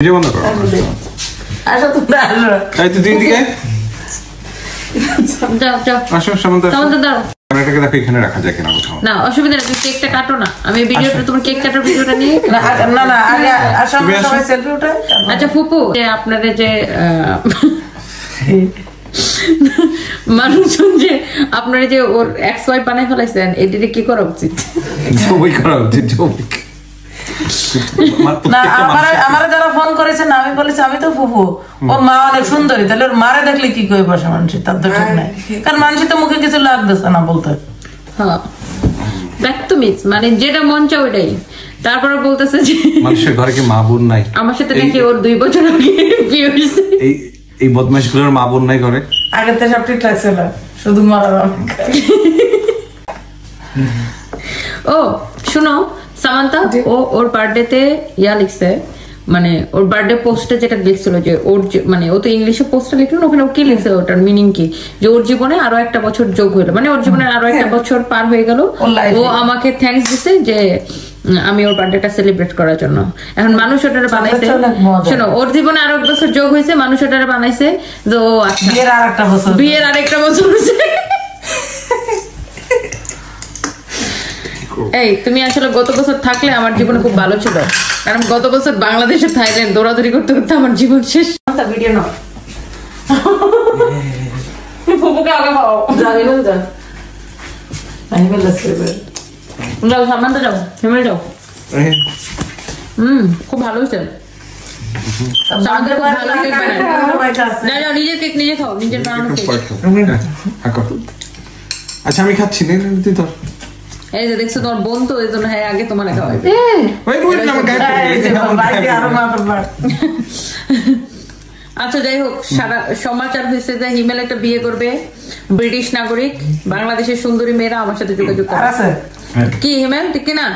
Video বন্ধ করো। আসো তোমরা আসো। এই তো দিদিকে যাও যাও। আসো সামনে আসো। সামনে দাও। ক্যামেরাটাকে দেখো এখানে রাখা যায় কিনা কোথাও। না অসুবিধা নেই, তুমি কেকটা কাটো না। আমি ভিডিওটা তোমার কেক কাটার ভিডিওটা নিয়ে না না আগে আসো সবাই সেলফি উঠাই। আচ্ছা ফুপু, যে আপনাদের যে মানুষজন যে আপনারা যে ওর এক্স ওয়াই বানাই ফেলাইছেন, এদিকে কি করা উচিত? ছবি করা উচিত, ছবি। না আমারে যারা ফোন করেছে না, আমি বলেছি আমি তো ফুফু, ওর মা অনেক সুন্দরী, তাহলে ওর মারে দেখলে কি করে বসে মানুষের, তার তো ঠিক নাই। কারণ মানুষের তো মুখে কিছু লাগতেছে না বলতে। হ্যাঁ ব্যক্ত মিস, মানে যেটা মন চাও ওইটাই। তারপরে বলতেছে যে মানুষের ঘরে কি মা বোন নাই? আমার সাথে নাকি ওর 2 বছর আগে বিয়ে হয়েছে। এই বদমাশগুলোর মা বোন নাই ঘরে? আগে তো সব ঠিকঠাক ছিল, শুধু মারার ও শুনো সামান্তা, ও ওর বার্থডেতে ইয়া লিখছে, মানে ওর বার্থডে পোস্টে যেটা লিখছিল যে ওর মানে ও তো ইংলিশে পোস্টে লিখলো, ওখানে ও কি লিখছে, ওটার মিনিং কি, যে ওর জীবনে আরো একটা বছর যোগ হলো, মানে ওর জীবনে আরো একটা বছর পার হয়ে গেল। ও আমাকে থ্যাঙ্কস দিছে যে আমি ওর বার্থডেটা সেলিব্রেট করার জন্য। এখন মানুষ ওটারে বানাইছে, শোনো ওর জীবনে আরো এক বছর যোগ হয়েছে, মানুষ ওটারে বানাইছে যে ও আচ্ছা বিয়ের আরেকটা বছর হয়েছে। এই তুমি আসলে গত বছর থাকলে আমার জীবনে খুব ভালো ছিল, কারণ গত বছর বাংলাদেশে থাইল্যান্ড দৌড়াদৌড়ি করতে করতে আমার জীবন শেষ। ভিডিও নাও, ফুপুকে আগে পাও, জানি না যা যাও সামনে যাও, হেমেল যাও। খুব ভালো হয়েছে। নিজের কেক নিজে খাও, নিজের বানানো কেক। আচ্ছা আমি খাচ্ছি, তুই ধর। এই যে দেখছো তোমার বোন তো, এই জন্য হ্যাঁ আগে তোমার খাওয়াবে। আচ্ছা যাই হোক, সারা সমাচার হয়েছে যে হিমেল একটা বিয়ে করবে, ব্রিটিশ নাগরিক, বাংলাদেশের সুন্দরী মেয়েরা আমার সাথে যোগাযোগ করে। কি হিমেল ঠিক কিনা?